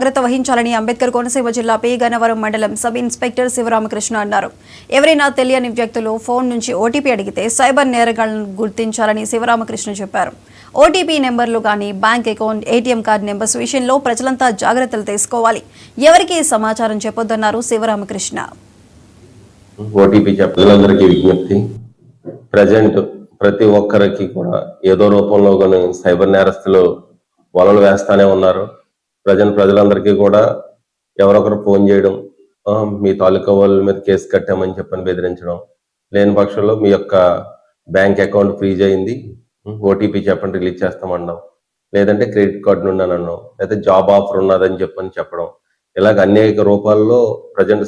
జాగ్రత్త వహించాలని అంబేద్కర్ కోనసీమ జిల్లా పి గన్నవరం మండలం సబ్ ఇన్స్పెక్టర్ శివరామకృష్ణ అన్నారు. ఎవరైనా తెలియని వ్యక్తులు ఫోన్ నుంచి ఓటీపీ అడిగితే సైబర్ నేరగాళ్లను గుర్తించాలని శివరామకృష్ణ చెప్పారు. ఓటీపీ నెంబర్లు కానీ bank account, ATM card numbers విషయంలో ప్రజలంతా జాగ్రత్తలు తీసుకోవాలి. ఎవరికి సమాచారం చెప్పొద్దన్నారు శివరామకృష్ణ. ఓటీపీ చెప్పలందరికీ విజ్ఞప్తి. ప్రజెంట్ ప్రతి ఒక్కరికి కూడా ఏదో రూపంలో కానీ సైబర్ నేరస్తులు వలలు వేస్తానే ఉన్నారు. ప్రజలందరికీ కూడా ఎవరొకరు ఫోన్ చేయడం, మీ తాలూకా వాళ్ళ మీద కేసు కట్టామని చెప్పని బెదిరించడం, లేని పక్షంలో మీ యొక్క బ్యాంక్ అకౌంట్ ఫ్రీజ్ అయింది, ఓటీపీ చెప్పండి రిలీజ్ చేస్తామన్నాం, లేదంటే క్రెడిట్ కార్డు నుండి అనడం, లేదా జాబ్ ఆఫర్ ఉన్నదని చెప్పడం, ఇలాగ అనేక రూపాల్లో ప్రజెంట్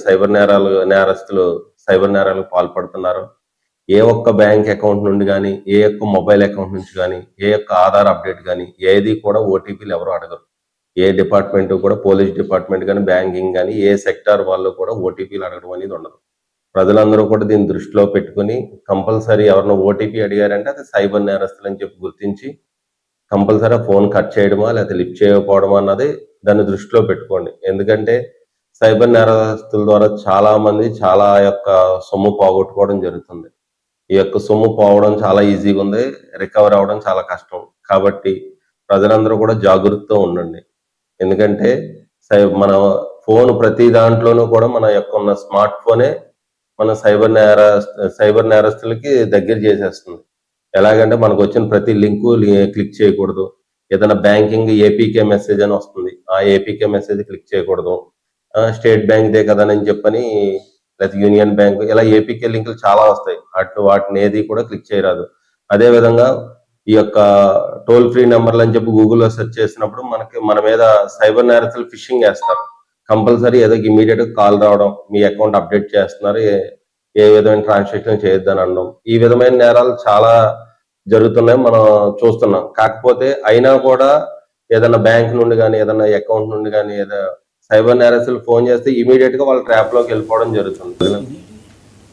నేరస్తులు సైబర్ నేరాలకు పాల్పడుతున్నారు. ఏ ఒక్క బ్యాంక్ అకౌంట్ నుండి కానీ, ఏ ఒక్క మొబైల్ అకౌంట్ నుంచి కానీ, ఏ ఒక్క ఆధార్ అప్డేట్ కానీ ఏది కూడా ఓటీపీలు ఎవరు అడగరు. ఏ డిపార్ట్మెంట్ కూడా, పోలీస్ డిపార్ట్మెంట్ కానీ, బ్యాంకింగ్ కానీ, ఏ సెక్టార్ వాళ్ళు కూడా ఓటీపీలు అడగడం అనేది ఉండదు. ప్రజలందరూ కూడా దీన్ని దృష్టిలో పెట్టుకుని కంపల్సరీ ఎవరినో ఓటీపీ అడిగారంటే అది సైబర్ నేరస్తులు అని చెప్పి గుర్తించి కంపల్సరీ ఫోన్ కట్ చేయడమా లేకపోతే లిఫ్ట్ చేయకపోవడమా అన్నది దాన్ని దృష్టిలో పెట్టుకోండి. ఎందుకంటే సైబర్ నేరస్తుల ద్వారా చాలా మంది చాలా యొక్క సొమ్ము పోగొట్టుకోవడం జరుగుతుంది. ఈ యొక్క సొమ్ము పోవడం చాలా ఈజీగా ఉంది, రికవర్ అవ్వడం చాలా కష్టం. కాబట్టి ప్రజలందరూ కూడా జాగృతితో ఉండండి. ఎందుకంటే మన ఫోన్ ప్రతి దాంట్లోనూ కూడా మన యొక్క ఉన్న స్మార్ట్ ఫోనే మన సైబర్ నేరస్తులకి దగ్గర చేసేస్తుంది. ఎలాగంటే మనకు వచ్చిన ప్రతి లింకు క్లిక్ చేయకూడదు. ఏదైనా బ్యాంకింగ్ ఏపీకే మెసేజ్ అని వస్తుంది, ఆ ఏపీకే మెసేజ్ క్లిక్ చేయకూడదు. స్టేట్ బ్యాంక్ దే కదని చెప్పని, లేదా యూనియన్ బ్యాంక్, ఇలా ఏపీకే లింకులు చాలా వస్తాయి. వాటిని ఏది కూడా క్లిక్ చేయరాదు. అదే విధంగా ఈ యొక్క టోల్ ఫ్రీ నెంబర్లు అని చెప్పి గూగుల్లో సెర్చ్ చేసినప్పుడు మన మీద సైబర్ నేరస్తులు ఫిషింగ్ వేస్తారు. కంపల్సరీ ఏదో ఇమీడియట్ గా కాల్ రావడం, మీ అకౌంట్ అప్డేట్ చేస్తున్నారు, ఏ విధమైన ట్రాన్సాక్షన్ చేయొద్దని అనడం, ఈ విధమైన నేరాలు చాలా జరుగుతున్నాయి, మనం చూస్తున్నాం. కాకపోతే అయినా కూడా ఏదైనా బ్యాంక్ నుండి కానీ, ఏదైనా అకౌంట్ నుండి కానీ, ఏదైనా సైబర్ నేరస్తులు ఫోన్ చేస్తే ఇమీడియట్ గా వాళ్ళ ట్రాప్ లోకి వెళ్ళిపోవడం జరుగుతుంది.